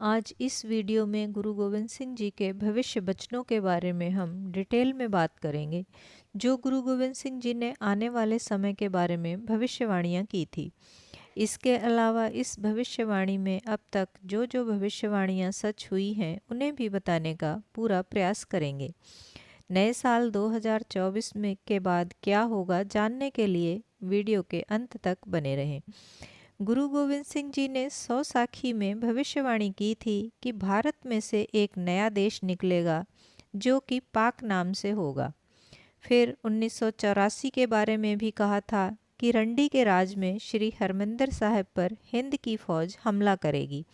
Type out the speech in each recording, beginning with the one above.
आज इस वीडियो में गुरु गोविंद सिंह जी के भविष्य वचनों के बारे में हम डिटेल में बात करेंगे, जो गुरु गोविंद सिंह जी ने आने वाले समय के बारे में भविष्यवाणियाँ की थी। इसके अलावा इस भविष्यवाणी में अब तक जो जो भविष्यवाणियाँ सच हुई हैं उन्हें भी बताने का पूरा प्रयास करेंगे। नए साल 2024 में के बाद क्या होगा जानने के लिए वीडियो के अंत तक बने रहें। गुरु गोविंद सिंह जी ने सौसाखी में भविष्यवाणी की थी कि भारत में से एक नया देश निकलेगा जो कि पाक नाम से होगा। फिर 1984 के बारे में भी कहा था कि रंडी के राज में श्री हरमिंदर साहिब पर हिंद की फौज हमला करेगी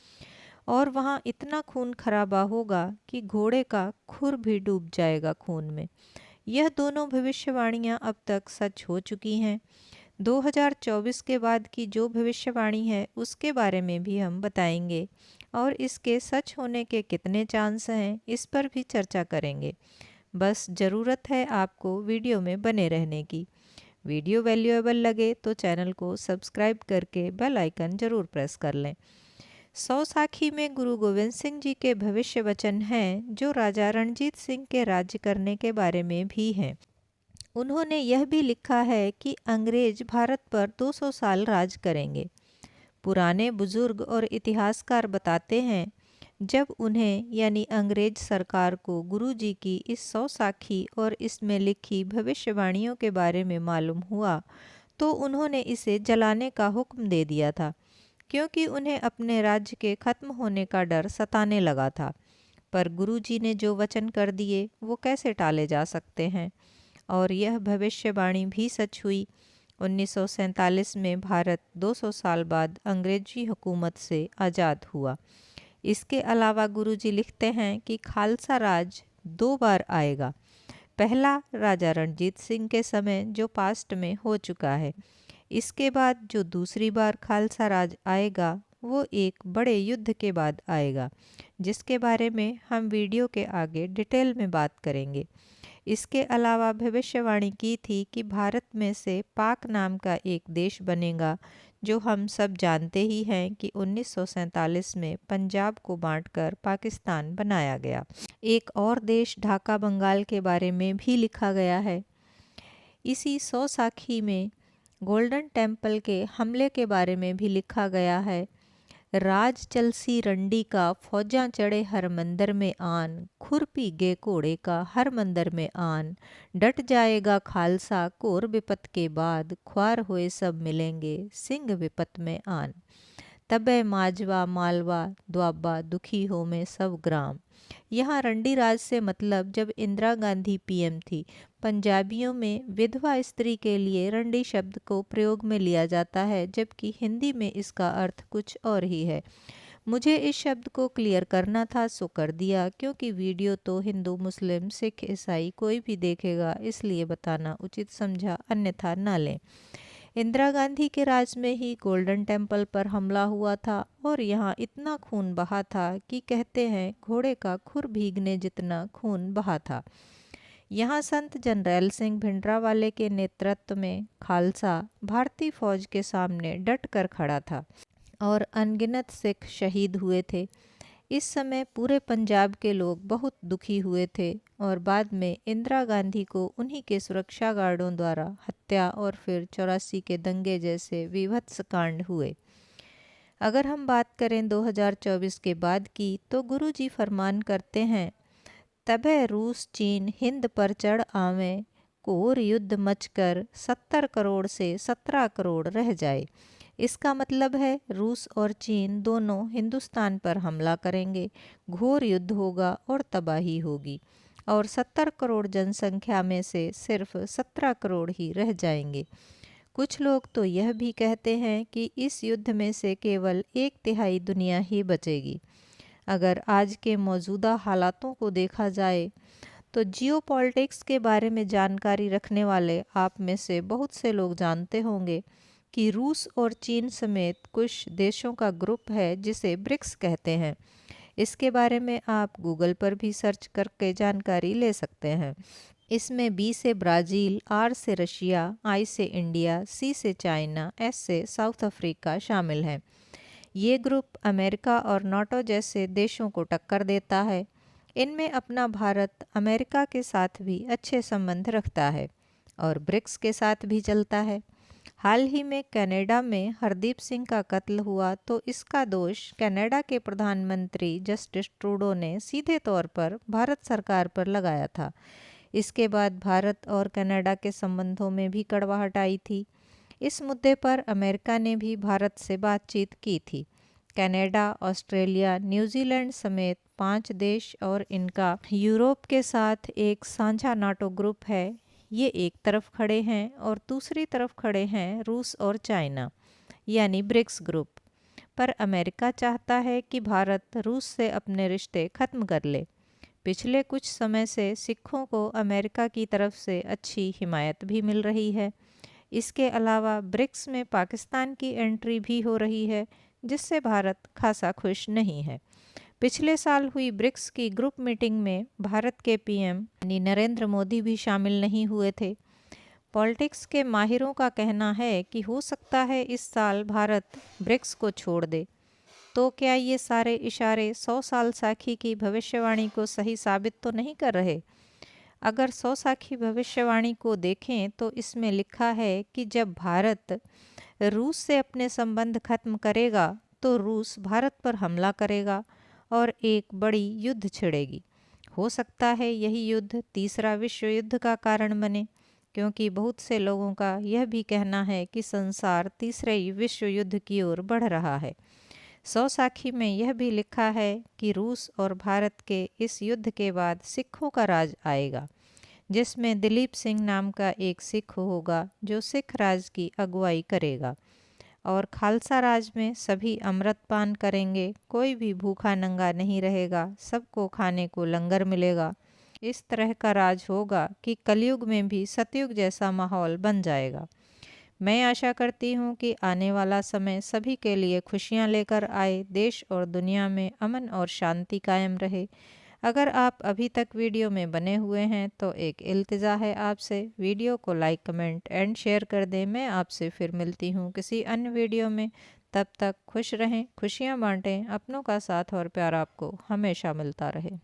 और वहाँ इतना खून खराबा होगा कि घोड़े का खुर भी डूब जाएगा खून में। यह दोनों भविष्यवाणियाँ अब तक सच हो चुकी हैं। 2024 के बाद की जो भविष्यवाणी है उसके बारे में भी हम बताएंगे और इसके सच होने के कितने चांस हैं इस पर भी चर्चा करेंगे। बस ज़रूरत है आपको वीडियो में बने रहने की। वीडियो वैल्यूएबल लगे तो चैनल को सब्सक्राइब करके बेल आइकन ज़रूर प्रेस कर लें। सौसाखी में गुरु गोविंद सिंह जी के भविष्य वचन हैं जो राजा रणजीत सिंह के राज्य करने के बारे में भी हैं। उन्होंने यह भी लिखा है कि अंग्रेज भारत पर 200 साल राज करेंगे। पुराने बुजुर्ग और इतिहासकार बताते हैं जब उन्हें यानी अंग्रेज सरकार को गुरुजी की इस सौसाखी और इसमें लिखी भविष्यवाणियों के बारे में मालूम हुआ तो उन्होंने इसे जलाने का हुक्म दे दिया था, क्योंकि उन्हें अपने राज्य के खत्म होने का डर सताने लगा था। पर गुरुजी ने जो वचन कर दिए वो कैसे टाले जा सकते हैं। और यह भविष्यवाणी भी सच हुई। 1947 में भारत 200 साल बाद अंग्रेजी हुकूमत से आज़ाद हुआ। इसके अलावा गुरुजी लिखते हैं कि खालसा राज 2 बार आएगा। पहला राजा रणजीत सिंह के समय जो पास्ट में हो चुका है। इसके बाद जो दूसरी बार खालसा राज आएगा वो एक बड़े युद्ध के बाद आएगा, जिसके बारे में हम वीडियो के आगे डिटेल में बात करेंगे। इसके अलावा भविष्यवाणी की थी कि भारत में से पाक नाम का एक देश बनेगा, जो हम सब जानते ही हैं कि 1947 में पंजाब को बांटकर पाकिस्तान बनाया गया। एक और देश ढाका बंगाल के बारे में भी लिखा गया है। इसी सौसाखी में गोल्डन टेम्पल के हमले के बारे में भी लिखा गया है। राज चलसी रंडी का फौजां चढ़े हर मंदिर में आन, खुरपी गे घोड़े का हर मंदिर में आन, डट जाएगा खालसा कोर विपत के बाद, ख्वार हुए सब मिलेंगे सिंह विपत में आन। तबे माजवा मालवा द्वाबा दुखी हो में सब ग्राम। यहाँ रंडी राज से मतलब जब इंदिरा गांधी पीएम थी। पंजाबियों में विधवा स्त्री के लिए रंडी शब्द को प्रयोग में लिया जाता है, जबकि हिंदी में इसका अर्थ कुछ और ही है। मुझे इस शब्द को क्लियर करना था सो कर दिया, क्योंकि वीडियो तो हिंदू मुस्लिम सिख ईसाई कोई भी देखेगा, इसलिए बताना उचित समझा, अन्यथा ना लें। इंदिरा गांधी के राज में ही गोल्डन टेम्पल पर हमला हुआ था और यहाँ इतना खून बहा था कि कहते हैं घोड़े का खुर भीगने जितना खून बहा था। यहाँ संत जनरल सिंह भिंडरावाले के नेतृत्व में खालसा भारतीय फौज के सामने डट कर खड़ा था और अनगिनत सिख शहीद हुए थे। इस समय पूरे पंजाब के लोग बहुत दुखी हुए थे और बाद में इंदिरा गांधी को उन्हीं के सुरक्षा गार्डों द्वारा हत्या और फिर 84 के दंगे जैसे विभत्स कांड हुए। अगर हम बात करें 2024 के बाद की, तो गुरुजी फरमान करते हैं, तबे रूस चीन हिंद पर चढ़ आवे, घोर युद्ध मचकर 70 करोड़ से 17 करोड़ रह जाए। इसका मतलब है रूस और चीन दोनों हिंदुस्तान पर हमला करेंगे, घोर युद्ध होगा और तबाही होगी और 70 करोड़ जनसंख्या में से सिर्फ 17 करोड़ ही रह जाएंगे। कुछ लोग तो यह भी कहते हैं कि इस युद्ध में से केवल 1/3 दुनिया ही बचेगी। अगर आज के मौजूदा हालातों को देखा जाए तो जियोपॉलिटिक्स के बारे में जानकारी रखने वाले आप में से बहुत से लोग जानते होंगे कि रूस और चीन समेत कुछ देशों का ग्रुप है जिसे ब्रिक्स कहते हैं। इसके बारे में आप गूगल पर भी सर्च करके जानकारी ले सकते हैं। इसमें बी से ब्राज़ील, आर से रशिया, आई से इंडिया, सी से चाइना, एस से साउथ अफ्रीका शामिल हैं। ये ग्रुप अमेरिका और नाटो जैसे देशों को टक्कर देता है। इनमें अपना भारत अमेरिका के साथ भी अच्छे संबंध रखता है और ब्रिक्स के साथ भी चलता है। हाल ही में कनाडा में हरदीप सिंह का कत्ल हुआ तो इसका दोष कनाडा के प्रधानमंत्री जस्टिन ट्रूडो ने सीधे तौर पर भारत सरकार पर लगाया था। इसके बाद भारत और कनाडा के संबंधों में भी कड़वाहट आई थी। इस मुद्दे पर अमेरिका ने भी भारत से बातचीत की थी। कनाडा, ऑस्ट्रेलिया, न्यूजीलैंड समेत 5 देश और इनका यूरोप के साथ एक साझा नाटो ग्रुप है। ये एक तरफ खड़े हैं और दूसरी तरफ खड़े हैं रूस और चाइना, यानी ब्रिक्स ग्रुप। पर अमेरिका चाहता है कि भारत रूस से अपने रिश्ते खत्म कर ले। पिछले कुछ समय से सिखों को अमेरिका की तरफ से अच्छी हिमायत भी मिल रही है। इसके अलावा ब्रिक्स में पाकिस्तान की एंट्री भी हो रही है, जिससे भारत खासा खुश नहीं है। पिछले साल हुई ब्रिक्स की ग्रुप मीटिंग में भारत के पीएम यानी नरेंद्र मोदी भी शामिल नहीं हुए थे। पॉलिटिक्स के माहिरों का कहना है कि हो सकता है इस साल भारत ब्रिक्स को छोड़ दे। तो क्या ये सारे इशारे 100 साल साखी की भविष्यवाणी को सही साबित तो नहीं कर रहे? अगर 100 साखी भविष्यवाणी को देखें तो इसमें लिखा है कि जब भारत रूस से अपने संबंध खत्म करेगा तो रूस भारत पर हमला करेगा और एक बड़ी युद्ध छिड़ेगी। हो सकता है यही युद्ध तीसरा विश्व युद्ध का कारण बने, क्योंकि बहुत से लोगों का यह भी कहना है कि संसार तीसरे विश्व युद्ध की ओर बढ़ रहा है। 100 साखी में यह भी लिखा है कि रूस और भारत के इस युद्ध के बाद सिखों का राज आएगा, जिसमें दिलीप सिंह नाम का एक सिख होगा जो सिख राज की अगुवाई करेगा। और खालसा राज में सभी अमृतपान करेंगे, कोई भी भूखा नंगा नहीं रहेगा, सबको खाने को लंगर मिलेगा। इस तरह का राज होगा कि कलयुग में भी सतयुग जैसा माहौल बन जाएगा। मैं आशा करती हूँ कि आने वाला समय सभी के लिए खुशियाँ लेकर आए, देश और दुनिया में अमन और शांति कायम रहे। अगर आप अभी तक वीडियो में बने हुए हैं तो एक इल्तिजा है आपसे, वीडियो को लाइक, कमेंट एंड शेयर कर दें। मैं आपसे फिर मिलती हूँ किसी अन्य वीडियो में। तब तक खुश रहें, खुशियाँ बांटें, अपनों का साथ और प्यार आपको हमेशा मिलता रहे।